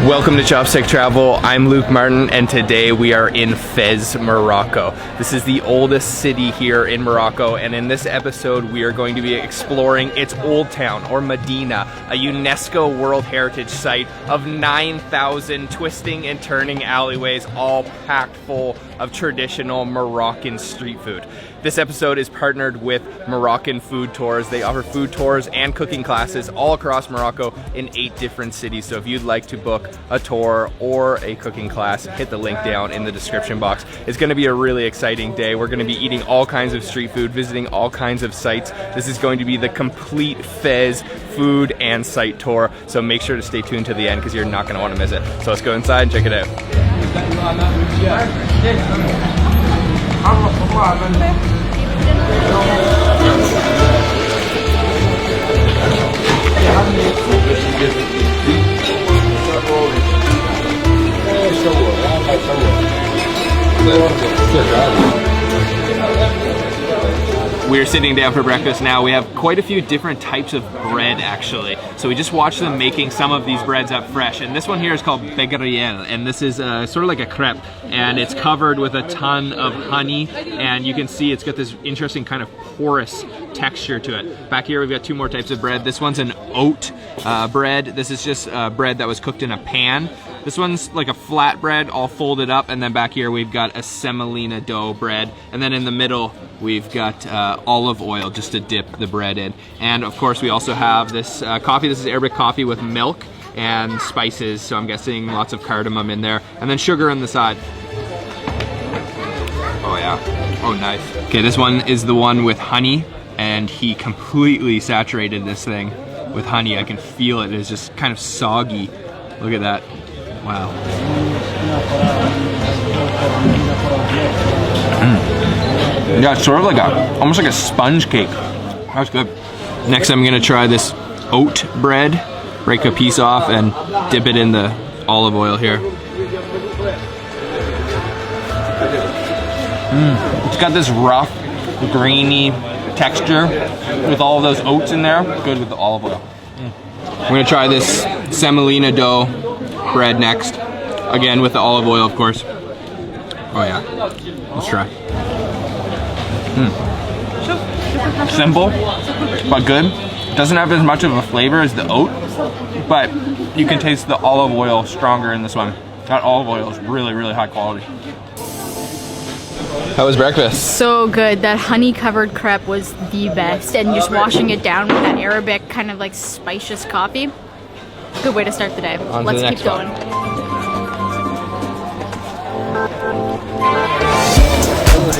Welcome to Chopstick Travel. I'm Luke Martin, and today we are in Fez, Morocco. This is the oldest city here in Morocco, and in this episode we are going to be exploring its old town, or Medina, a UNESCO World Heritage Site of 9,000 twisting and turning alleyways, all packed full of traditional Moroccan street food. This episode is partnered with Moroccan Food Tours. They offer food tours and cooking classes all across Morocco in 8 different cities. So if you'd like to book a tour or a cooking class, hit the link down in the description box. It's going to be a really exciting day. We're going to be eating all kinds of street food, visiting all kinds of sites. This is going to be the complete Fez food and site tour. So make sure to stay tuned to the end because you're not going to want to miss it. So let's go inside and check it out. We're sitting down for breakfast now. We have quite a few different types of bread actually. So we just watched them making some of these breads up fresh. And this one here is called begriel, and this is sort of like a crepe, and it's covered with a ton of honey, and you can see it's got this interesting kind of porous texture to it. Back here we've got 2 more types of bread. This one's an oat bread. This is just bread that was cooked in a pan. This one's like a flat bread all folded up, and then back here we've got a semolina dough bread, and then in the middle we've got olive oil just to dip the bread in. And of course we also have this coffee. This is Arabic coffee with milk and spices, so I'm guessing lots of cardamom in there, and then sugar on the side. Oh yeah, oh nice. Okay, this one is the one with honey, and he completely saturated this thing with honey. I can feel it. It's just kind of soggy. Look at that. Wow. Yeah, it's sort of like almost like a sponge cake. That's good. Next I'm gonna try this oat bread. Break a piece off and dip it in the olive oil here. It's got this rough, grainy texture with all of those oats in there. Good with the olive oil. I'm gonna try this semolina dough bread next. Again with the olive oil, of course. Oh yeah, let's try. Simple, but good. Doesn't have as much of a flavor as the oat, but you can taste the olive oil stronger in this one. That olive oil is really, really high quality. How was breakfast? So good. That honey covered crepe was the best, and just washing it down with that Arabic kind of like spicious coffee. Good way to start the day. Let's keep going.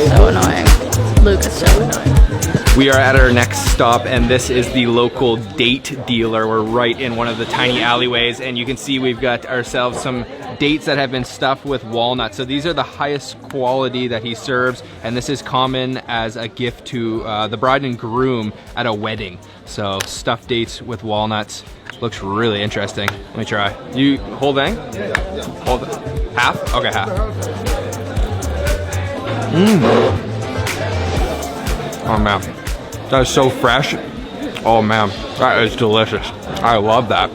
So annoying. Luke is so annoying. We are at our next stop, and this is the local date dealer. We're right in one of the tiny alleyways, and you can see we've got ourselves some dates that have been stuffed with walnuts. So these are the highest quality that he serves, and this is common as a gift to the bride and groom at a wedding. So stuffed dates with walnuts. Looks really interesting. Let me try. You whole thing? Yeah. Hold it. Half? Okay, half. Oh man, that is so fresh. Oh man, that is delicious. I love that.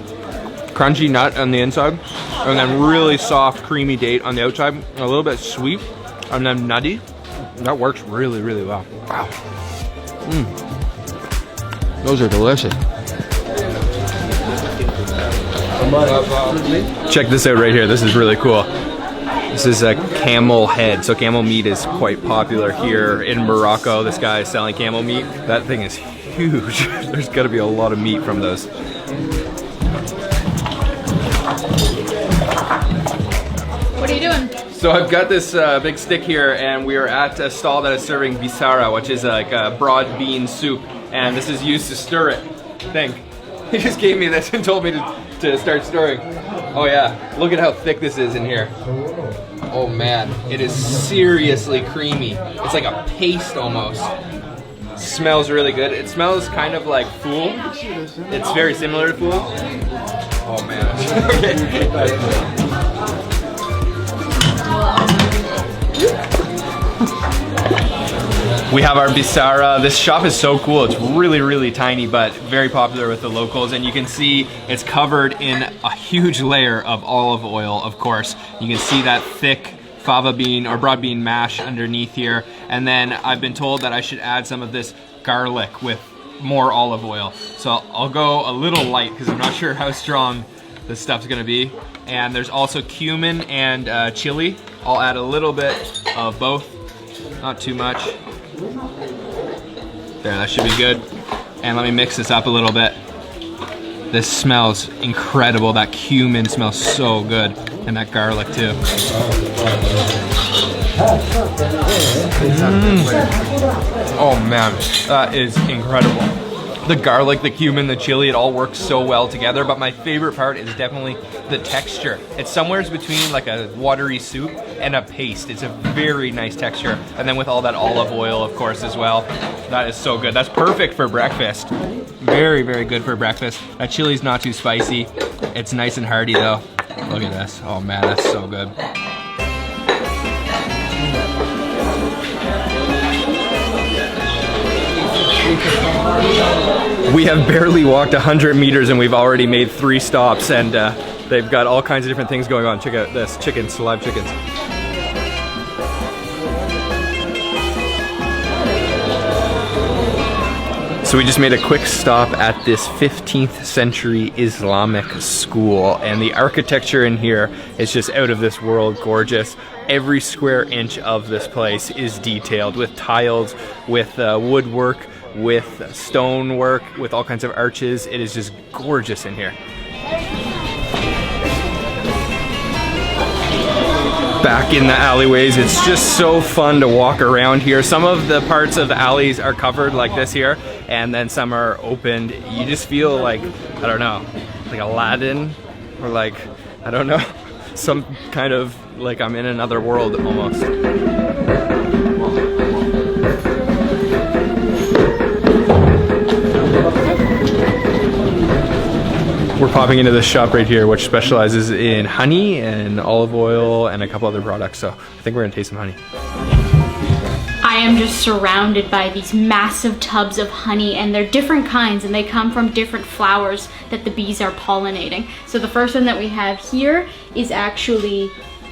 Crunchy nut on the inside, and then really soft, creamy date on the outside. A little bit sweet, and then nutty. That works really, really well. Wow. Those are delicious. Check this out right here. This is really cool. This is a camel head. So camel meat is quite popular here in Morocco. This guy is selling camel meat. That thing is huge. There's got to be a lot of meat from those. What are you doing? So I've got this big stick here, and we are at a stall that is serving bisara, which is like a broad bean soup, and this is used to stir it. Think. He just gave me this and told me to start stirring. Oh yeah, look at how thick this is in here. Oh man, it is seriously creamy. It's like a paste almost. Smells really good. It smells kind of like fool. It's very similar to fool. Oh man. Okay. We have our bisara. This shop is so cool. It's really, really tiny, but very popular with the locals. And you can see it's covered in a huge layer of olive oil, of course. You can see that thick fava bean or broad bean mash underneath here. And then I've been told that I should add some of this garlic with more olive oil. So I'll go a little light because I'm not sure how strong this stuff's gonna be. And there's also cumin and chili. I'll add a little bit of both, not too much. There, that should be good. And let me mix this up a little bit. This smells incredible. That cumin smells so good. And that garlic too. Oh man, that is incredible. The garlic, the cumin, the chili, it all works so well together, but my favorite part is definitely the texture. It's somewhere between like a watery soup and a paste. It's a very nice texture. And then with all that olive oil, of course, as well. That is so good. That's perfect for breakfast. Very, very good for breakfast. That chili's not too spicy. It's nice and hearty though. Look at this. Oh man, that's so good. We have barely walked 100 meters and we've already made 3 stops, and they've got all kinds of different things going on. Check out this, chickens, live chickens. So we just made a quick stop at this 15th century Islamic school, and the architecture in here is just out of this world gorgeous. Every square inch of this place is detailed with tiles, with woodwork, with stonework, with all kinds of arches. It is just gorgeous in here. Back in the alleyways, it's just so fun to walk around here. Some of the parts of the alleys are covered like this here, and then some are opened. You just feel like, I don't know, like Aladdin, or like, I don't know, some kind of, like I'm in another world almost. We're popping into this shop right here, which specializes in honey and olive oil and a couple other products. So I think we're gonna taste some honey. I am just surrounded by these massive tubs of honey, and they're different kinds, and they come from different flowers that the bees are pollinating. So the first one that we have here is actually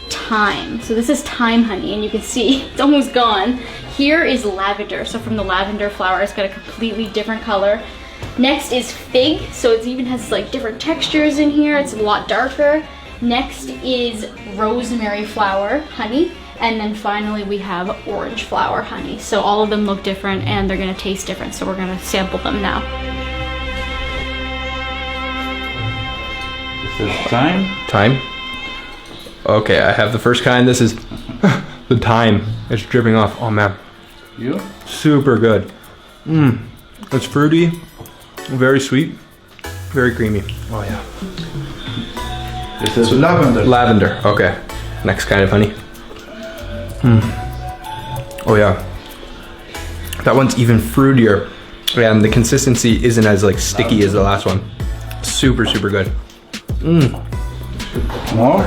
thyme. So this is thyme honey, and you can see it's almost gone. Here is lavender. So from the lavender flower, it's got a completely different color. Next is fig, so it even has like different textures in here. It's a lot darker. Next is rosemary flower honey, and then finally we have orange flower honey. So all of them look different and they're gonna taste different, so we're gonna sample them now. This is thyme? Thyme? Okay, I have the first kind. This is the thyme. It's dripping off. Oh man. You? Super good. Mmm. It's fruity. Very sweet, very creamy. Oh yeah. This is lavender. Lavender, okay. Next kind of honey. Oh yeah. That one's even fruitier, and the consistency isn't as like sticky as the last one. Super, super good. More?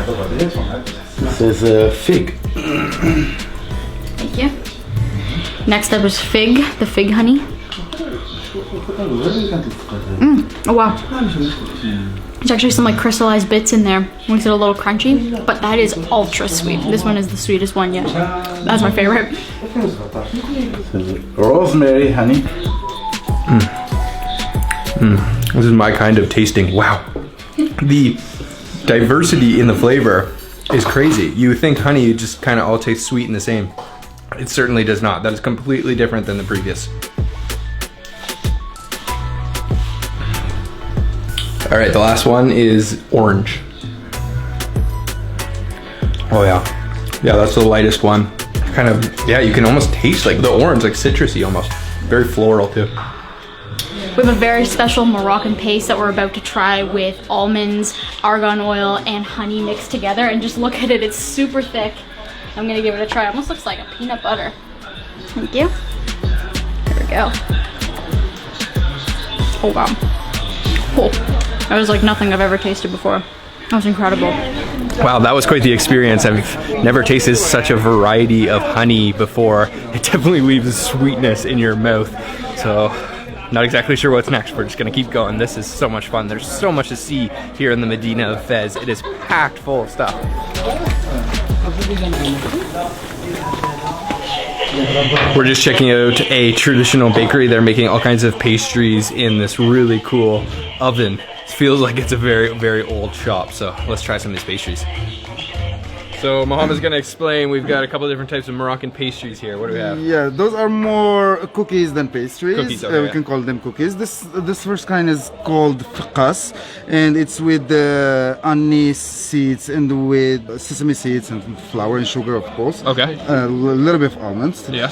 This is fig. Thank you. Next up is fig, the fig honey. Oh wow. There's actually some like crystallized bits in there. Makes it a little crunchy, but that is ultra sweet. This one is the sweetest one yet. That's my favorite. Rosemary honey. This is my kind of tasting. Wow. The diversity in the flavor is crazy. You think honey just kind of all tastes sweet and the same. It certainly does not. That is completely different than the previous. All right, the last one is orange. Oh yeah. Yeah, that's the lightest one. Kind of, yeah, you can almost taste like the orange, like citrusy almost. Very floral too. We have a very special Moroccan paste that we're about to try with almonds, argan oil, and honey mixed together. And just look at it, it's super thick. I'm gonna give it a try. It almost looks like a peanut butter. Thank you. There we go. Oh wow. Oh, that was like nothing I've ever tasted before. That was incredible. Wow, that was quite the experience. I've never tasted such a variety of honey before. It definitely leaves sweetness in your mouth. So, not exactly sure what's next. We're just gonna keep going. This is so much fun. There's so much to see here in the Medina of Fez. It is packed full of stuff. We're just checking out a traditional bakery. They're making all kinds of pastries in this really cool oven. It feels like it's a very, very old shop. So let's try some of these pastries. So Mohammed's gonna explain. We've got a couple different types of Moroccan pastries here. What do we have? Yeah, those are more cookies than pastries. Cookies, okay, We yeah. can call them cookies. This first kind is called fiqas, and it's with anise seeds and with sesame seeds and flour and sugar, of course. Okay. A little bit of almonds. Yeah.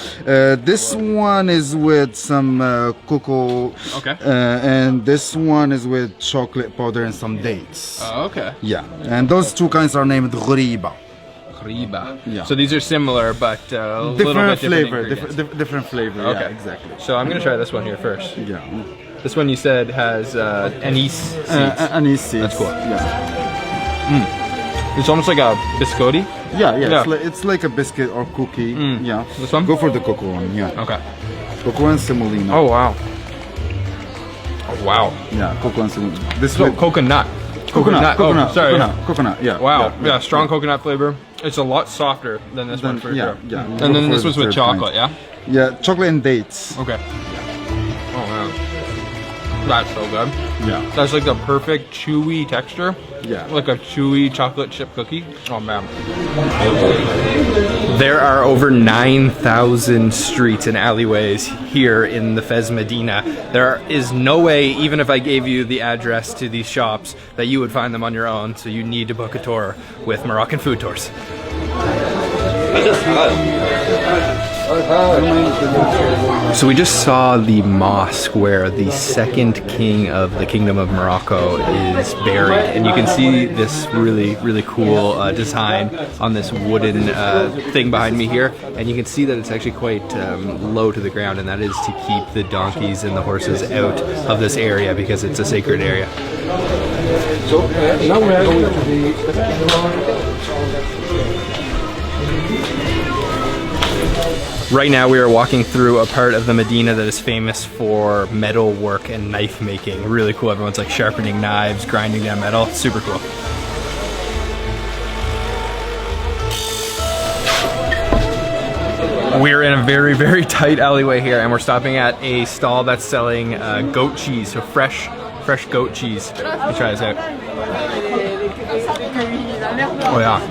This one is with some cocoa. Okay. And this one is with chocolate powder and some dates. Okay. Yeah, and those two kinds are named ghoriba. Riba. Yeah. So these are similar, but a little bit flavor, ingredients. different flavor. Okay. Yeah, exactly. So I'm gonna try this one here first. Yeah. This one you said has anise seeds. Anise seeds. That's cool. Yeah. It's almost like a biscotti. Yeah. Yeah. It's like a biscuit or cookie. Yeah. This one? Go for the cocoa one. Yeah. Okay. Cocoa and semolina. Oh wow. Oh wow. Yeah. Cocoa and semolina. This So with coconut. coconut. Oh, sorry. Coconut. Yeah. Wow. Yeah. Yeah. Strong coconut flavor. It's a lot softer than this one for yeah, sure. yeah. And then Go this for was the with third chocolate. kind. Yeah. Yeah. Chocolate and dates. Okay. Oh wow. That's so good. Yeah. That's like the perfect chewy texture. Yeah. Like a chewy chocolate chip cookie. Oh man. There are over 9,000 streets and alleyways here in the Fez Medina. There is no way, even if I gave you the address to these shops, that you would find them on your own. So you need to book a tour with Moroccan Food Tours. So we just saw the mosque where the second king of the Kingdom of Morocco is buried, and you can see this really cool design on this wooden thing behind me here, and you can see that it's actually quite low to the ground, and that is to keep the donkeys and the horses out of this area because it's a sacred area. So now we are going to the Right now we are walking through a part of the Medina that is famous for metal work and knife making. Really cool. Everyone's like sharpening knives, grinding down metal. Super cool. We're in a very tight alleyway here, and we're stopping at a stall that's selling goat cheese, so fresh goat cheese. Let me try this out. Oh yeah,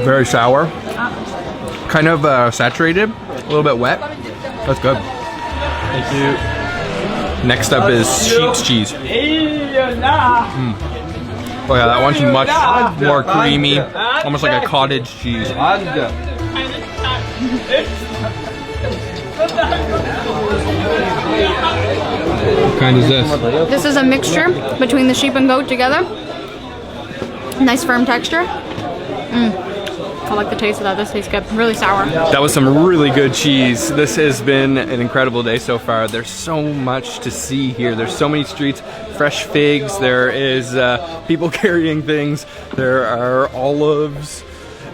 very sour. Kind of saturated, a little bit wet. That's good. Thank you. Next up is sheep's cheese. Oh yeah, that one's much more creamy, almost like a cottage cheese. What kind is this? This is a mixture between the sheep and goat together. Nice firm texture. I like the taste of that. This tastes good. Really sour. That was some really good cheese. This has been an incredible day so far. There's so much to see here. There's so many streets, fresh figs. There is people carrying things. There are olives.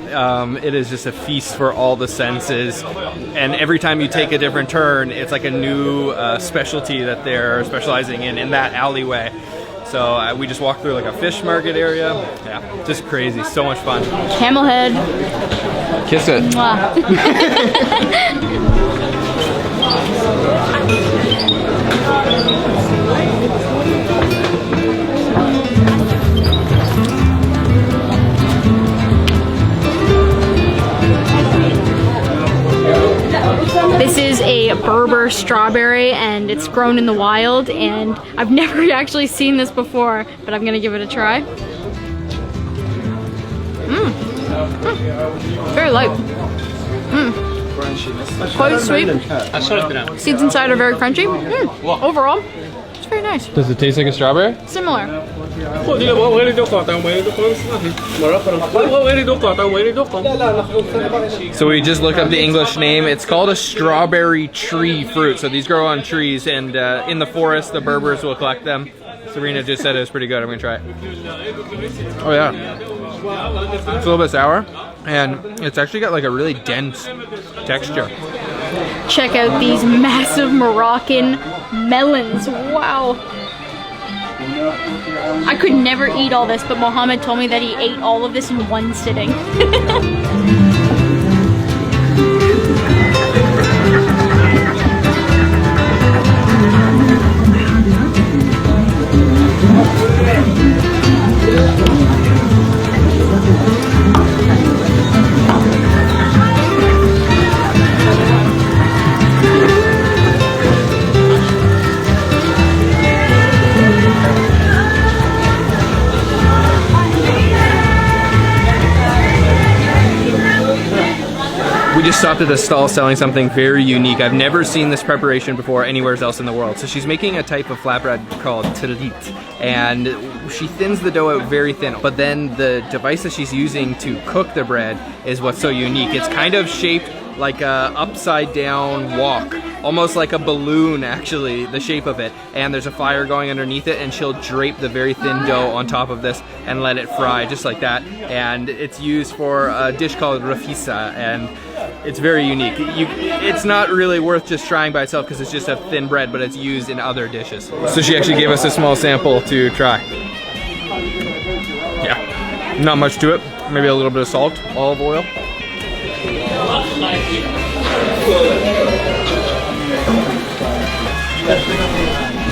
It is just a feast for all the senses. And every time you take a different turn, it's like a new specialty that they're specializing in that alleyway. So we just walked through like a fish market area. Yeah, just crazy. So much fun. Camel head. Kiss it. Mwah. This is a Berber strawberry, and it's grown in the wild, and I've never actually seen this before, but I'm gonna give it a try. Very light. Quite sweet. Seeds inside are very crunchy. Overall, it's very nice. Does it taste like a strawberry? Similar. So we just looked up the English name. It's called a strawberry tree fruit. So these grow on trees, and in the forest, the Berbers will collect them. Serena just said it was pretty good. I'm gonna try it. Oh yeah. It's a little bit sour, and it's actually got like a really dense texture. Check out these massive Moroccan melons. Wow. I could never eat all this, but Mohammed told me that he ate all of this in one sitting. We just stopped at a stall selling something very unique. I've never seen this preparation before anywhere else in the world. So she's making a type of flatbread called tirit, and she thins the dough out very thin. But then the device that she's using to cook the bread is what's so unique. It's kind of shaped like a upside down wok, almost like a balloon actually, the shape of it. And there's a fire going underneath it, and she'll drape the very thin dough on top of this and let it fry just like that. And it's used for a dish called rafisa, and it's very unique. It's not really worth just trying by itself because it's just a thin bread, but it's used in other dishes. So she actually gave us a small sample to try. Yeah, not much to it. Maybe a little bit of salt, olive oil.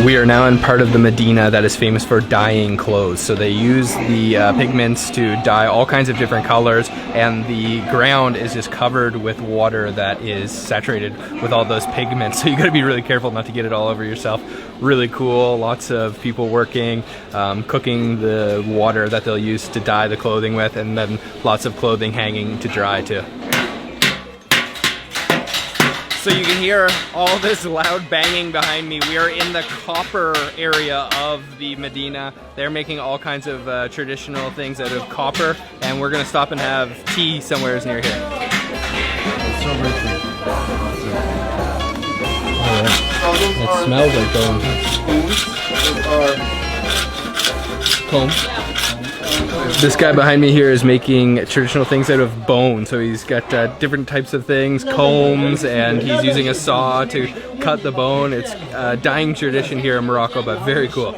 We are now in part of the Medina that is famous for dyeing clothes. So they use the pigments to dye all kinds of different colors, and the ground is just covered with water that is saturated with all those pigments. So you gotta be really careful not to get it all over yourself. Really cool, lots of people working, cooking the water that they'll use to dye the clothing with, and then lots of clothing hanging to dry too. So you can hear all this loud banging behind me. We are in the copper area of the Medina. They're making all kinds of traditional things out of copper, and we're gonna stop and have tea somewhere near here. It smells like comb. This guy behind me here is making traditional things out of bone. So he's got different types of things, combs, and he's using a saw to cut the bone. It's a dying tradition here in Morocco, but very cool.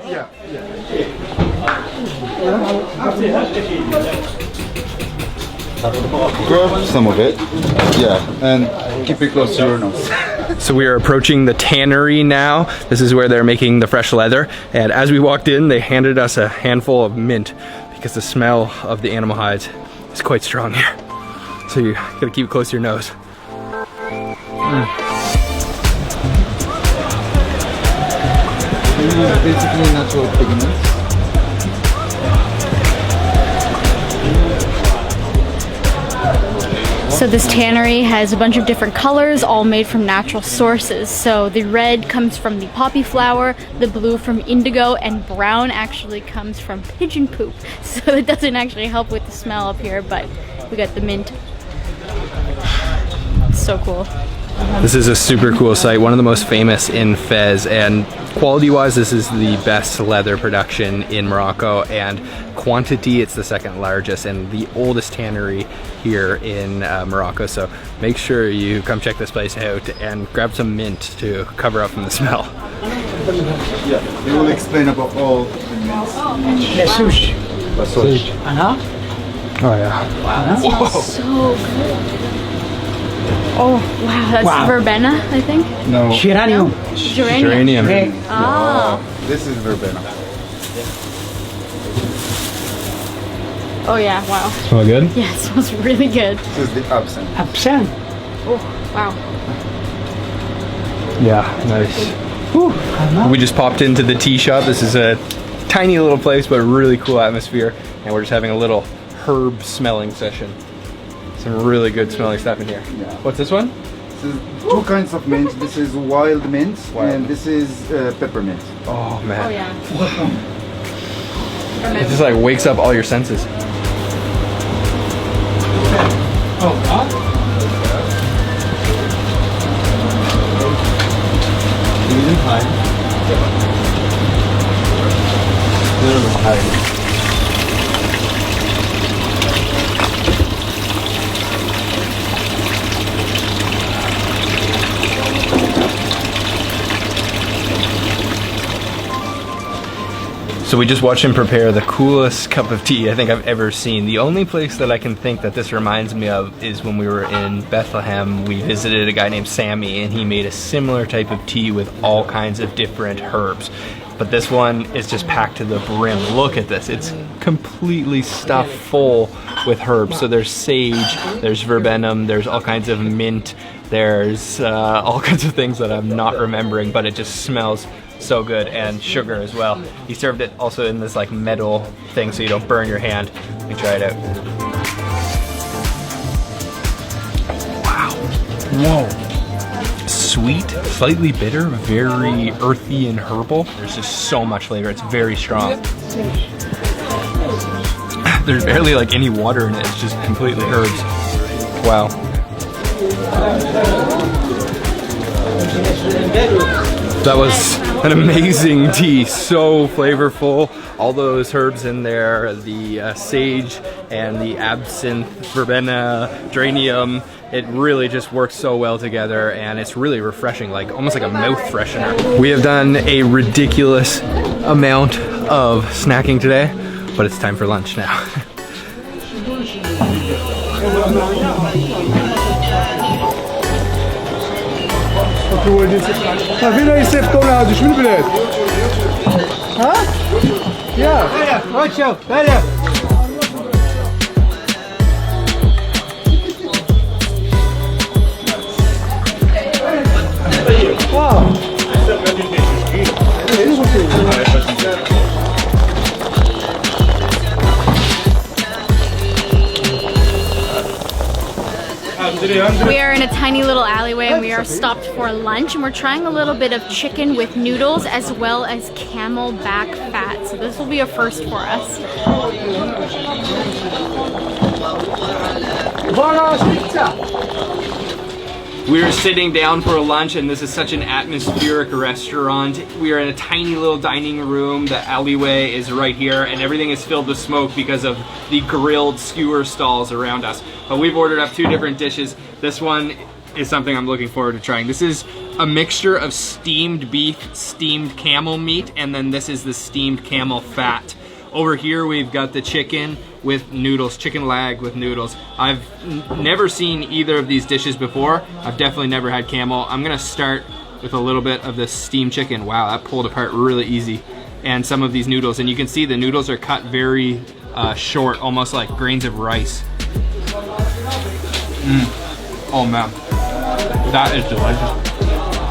Grab some of it, and keep it close to your nose. So we are approaching the tannery now. This is where they're making the fresh leather. And as we walked in, they handed us a handful of mint because the smell of the animal hides is quite strong here. So you gotta keep it close to your nose. Basically natural pigments. So this tannery has a bunch of different colors, all made from natural sources. So the red comes from the poppy flower, the blue from indigo, and brown actually comes from pigeon poop. So it doesn't actually help with the smell up here, but we got the mint. So cool. This is a super cool site, one of the most famous in Fez, and quality-wise this is the best leather production in Morocco, and quantity it's the second largest and the oldest tannery here in Morocco. So make sure you come check this place out and grab some mint to cover up from the smell. Yeah, we will explain about all the mints. Oh yeah. Wow, that smells so good. Oh wow, that's verbena, I think. No. Geranium. Geranium. Ah. This is verbena. Oh yeah, wow. Smell good? Yeah, it smells really good. This is the absinthe. Absinthe. Oh wow. Yeah, nice. We just popped into the tea shop. This is a tiny little place, but a really cool atmosphere, and we're just having a little herb smelling session. Some really good smelling stuff in here. Yeah. What's this one? This is two kinds of mint. This is wild mint, and this is peppermint. Oh man. Oh yeah. It just like wakes up all your senses. So we just watched him prepare the coolest cup of tea I think I've ever seen. The only place that I can think that this reminds me of is when we were in Bethlehem. We visited a guy named Sammy and he made a similar type of tea with all kinds of different herbs. But this one is just packed to the brim. Look at this, it's completely stuffed full with herbs. So there's sage, there's verbenum, there's all kinds of mint, there's all kinds of things that I'm not remembering, but it just smells so good, and sugar as well. He served it also in this like metal thing so you don't burn your hand. Let me try it out. Wow. Whoa. Sweet, slightly bitter, very earthy and herbal. There's just so much flavor. It's very strong. There's barely like any water in it. It's just completely herbs. Wow. That was an amazing tea, so flavorful. All those herbs in there, the sage and the absinthe, verbena, geranium, it really just works so well together and it's really refreshing, like almost like a mouth freshener. We have done a ridiculous amount of snacking today, but it's time for lunch now. فينا يصيفطونا هادو شمن البلاد؟ ها؟ يا هاك شوف هلا واو We are in a tiny little alleyway and we are stopped for lunch and we're trying a little bit of chicken with noodles as well as camelback fat. So this will be a first for us. We are sitting down for lunch and this is such an atmospheric restaurant. We are in a tiny little dining room. The alleyway is right here and everything is filled with smoke because of the grilled skewer stalls around us. But we've ordered up 2 different dishes. This one is something I'm looking forward to trying. This is a mixture of steamed beef, steamed camel meat, and then this is the steamed camel fat. Over here we've got the chicken with noodles, chicken leg with noodles. I've never seen either of these dishes before. I've definitely never had camel. I'm gonna start with a little bit of this steamed chicken. Wow, that pulled apart really easy. And some of these noodles, and you can see the noodles are cut very short, almost like grains of rice. Oh man, that is delicious.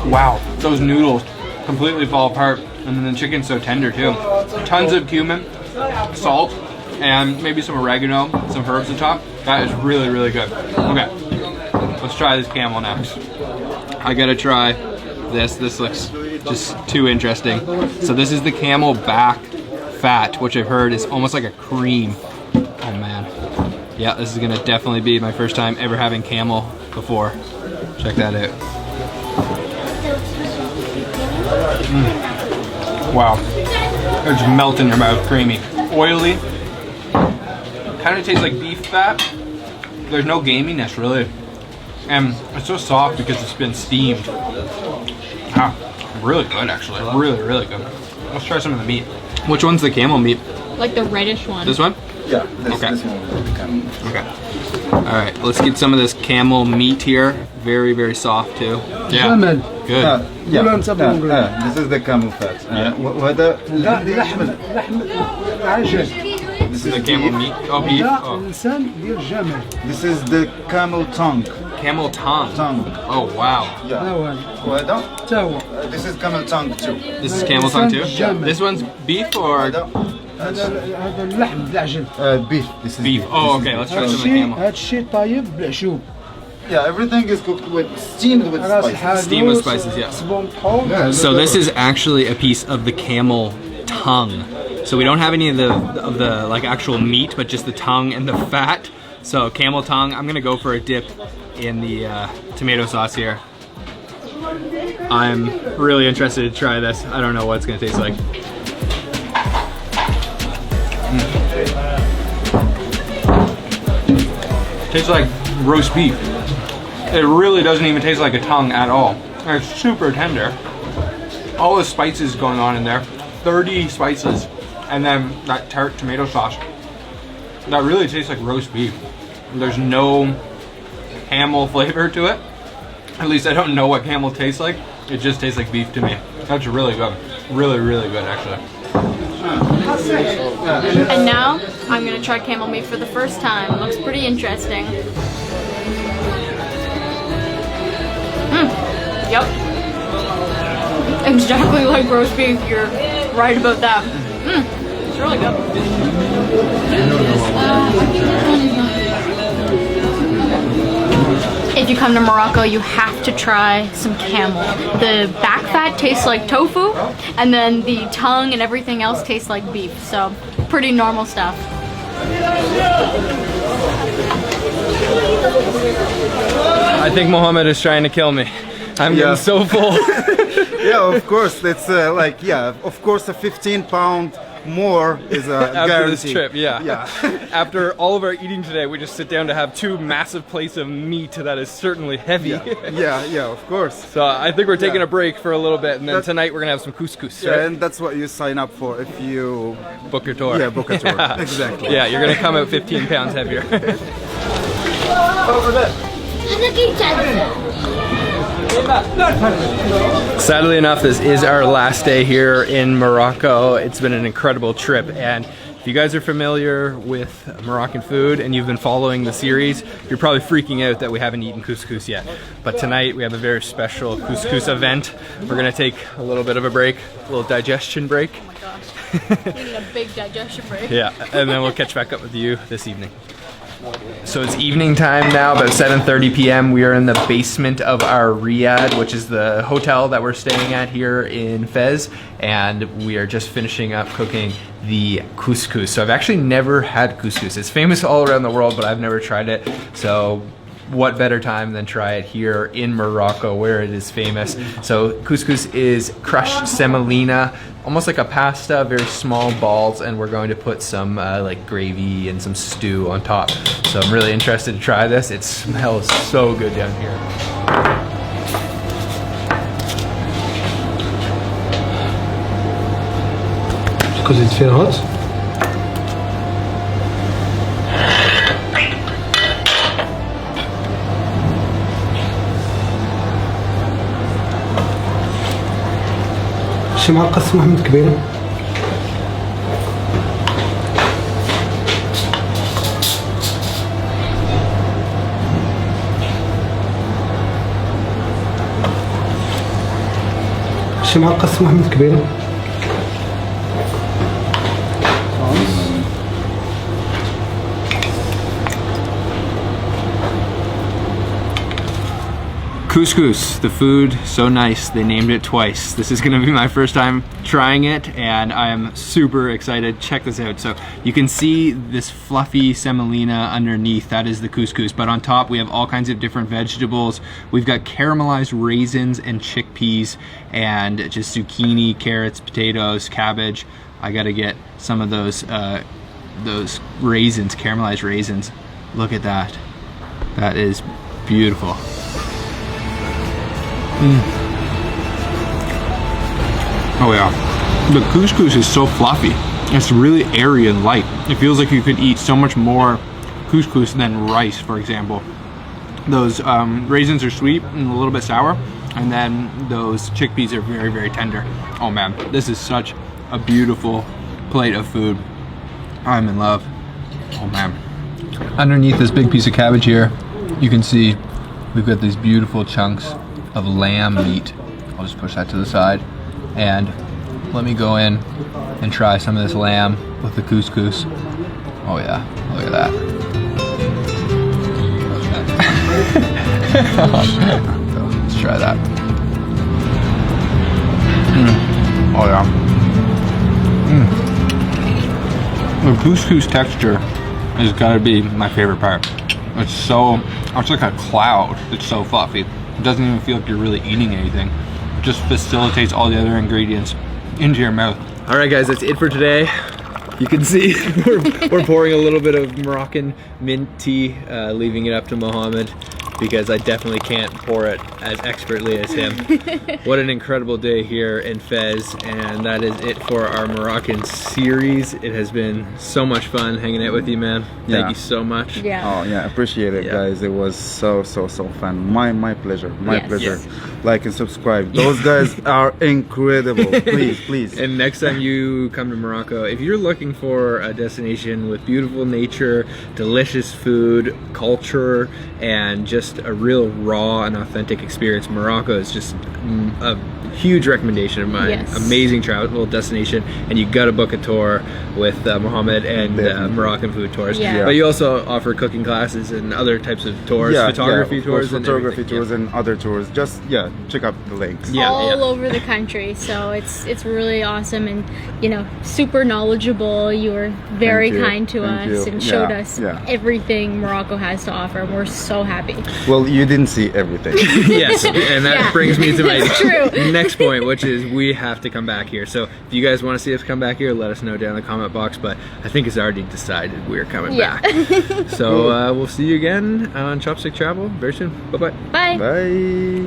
Wow, those noodles completely fall apart, and then the chicken's so tender too. Tons of cumin, salt, and maybe some oregano, some herbs on top. That is really, really good. Okay, let's try this camel next. I gotta try this. This looks just too interesting. So this is the camel back fat, which I've heard is almost like a cream. Oh man. Yeah, this is gonna definitely be my first time ever having camel before. Check that out. Wow. It just melts in your mouth, creamy. Oily. Kind of tastes like beef fat. There's no gaminess really. And it's so soft because it's been steamed. Ah, really good actually. Really, really good. Let's try some of the meat. Which one's the camel meat? Like the reddish one. This one? Yeah, Okay. this one will become. Okay. All right, let's get some of this camel meat here. Very, very soft too. Yeah. Good. This is the camel fat. وهذا لحم عجل This is the camel meat. Oh, beef. لا Oh. الانسان ديال الجمل This is the camel tongue. Camel tongue. Oh, wow. هذا Yeah. هو هذا. وهذا حتى هو this is camel tongue too. This is camel tongue too? Yeah. This one's beef or هذا اللحم بالعجل Beef. This is beef? Oh, okay, let's try some of the هادشي camel. هادشي طايب بالعشوب Yeah, everything is cooked with steamed with راس spices. الحاجوت Steamed with spices, yeah. صبون طحون So this is actually a piece of the camel tongue. So we don't have any of the like actual meat, but just the tongue and the fat. So camel tongue. I'm gonna go for a dip in the tomato sauce here. I'm really interested to try this. I don't know what it's gonna taste like. Tastes like roast beef. It really doesn't even taste like a tongue at all. And it's super tender. All the spices going on in there. 30 spices. and then that tart tomato sauce that really tastes like roast beef. There's no camel flavor to it. At least I don't know what camel tastes like. It just tastes like beef to me. That's really good. Really, really good, actually. And now I'm gonna try camel meat for the first time. It looks pretty interesting. Yep. Exactly like roast beef. You're right about that. It's really good. If you come to Morocco, you have to try some camel. The back fat tastes like tofu, and then the tongue and everything else tastes like beef. So, pretty normal stuff. I think Mohammed is trying to kill me. I'm getting so full. Yeah, of course. It's like, yeah, of course, a 15-pound more is a After guarantee. this trip, yeah. Yeah. After all of our eating today, we just sit down to have 2 massive plates of meat that is certainly heavy. Yeah, of course. So I think we're taking a break for a little bit, and then tonight we're gonna have some couscous. Yeah, Right? and that's what you sign up for if you Book your tour. book a tour. Yeah. Exactly. Yeah, you're gonna come out 15 pounds heavier. Sadly enough, this is our last day here in Morocco. It's been an incredible trip, and if you guys are familiar with Moroccan food and you've been following the series, you're probably freaking out that we haven't eaten couscous yet. But tonight we have a very special couscous event. We're gonna take a little bit of a break, a little digestion break. Oh my gosh. We need a big digestion break. Yeah, and then we'll catch back up with you this evening. So it's evening time now, about 7:30 p.m. We are in the basement of our riad, which is the hotel that we're staying at here in Fez, and we are just finishing up cooking the couscous. So I've actually never had couscous. It's famous all around the world, but I've never tried it. So what better time than try it here in Morocco where it is famous. So couscous is crushed semolina, almost like a pasta, very small balls, and we're going to put some like gravy and some stew on top. So I'm really interested to try this. It smells so good down here. Because it's very hot. شي معلقة قص محمد كبيرة. شي معلقة قص محمد كبيرة. Couscous, the food, so nice, they named it twice. This is gonna be my first time trying it, and I'm super excited. Check this out. So you can see this fluffy semolina underneath, that is the couscous, but on top we have all kinds of different vegetables. We've got caramelized raisins and chickpeas, and just zucchini, carrots, potatoes, cabbage. I gotta get some of those raisins, caramelized raisins. Look at that. That is beautiful. Oh yeah, the couscous is so fluffy. It's really airy and light. It feels like you could eat so much more couscous than rice, for example. Those raisins are sweet and a little bit sour, and then those chickpeas are very, very tender. Oh man, this is such a beautiful plate of food. I'm in love. Oh man. Underneath this big piece of cabbage here, you can see we've got these beautiful chunks of lamb meat. I'll just push that to the side, and let me go in and try some of this lamb with the couscous. Oh yeah, look at that. So, let's try that. Oh yeah. The couscous texture has got to be my favorite part. It's like a cloud. It's so fluffy. It doesn't even feel like you're really eating anything. It just facilitates all the other ingredients into your mouth. All right, guys, that's it for today. You can see we're pouring a little bit of Moroccan mint tea, leaving it up to Mohammed. because I definitely can't pour it as expertly as him. What an incredible day here in Fez, and that is it for our Moroccan series. It has been so much fun hanging out with you, man. Thank you so much. Yeah. Oh yeah, appreciate it, guys. It was so fun. My pleasure. My pleasure. Like and subscribe. Those guys are incredible. Please. And next time you come to Morocco, if you're looking for a destination with beautiful nature, delicious food, culture, and just a real raw and authentic experience, Morocco is just a huge recommendation of mine. Yes. Amazing travel destination, and you gotta book a tour with Mohammed and Moroccan food tours. Yeah. But you also offer cooking classes and other types of tours, photography tours, and photography everything. tours and other tours. Just check out the links. All over the country, so it's really awesome, and you know, super knowledgeable. You were very kind to us and showed us everything Morocco has to offer, and we're so happy. Well, you didn't see everything. Yes, and that brings me to my true. next point, which is we have to come back here. So if you guys want to see us come back here, let us know down in the comment box, but I think it's already decided we're coming back. So we'll see you again on Chopstick Travel very soon. Bye-bye. Bye. Bye.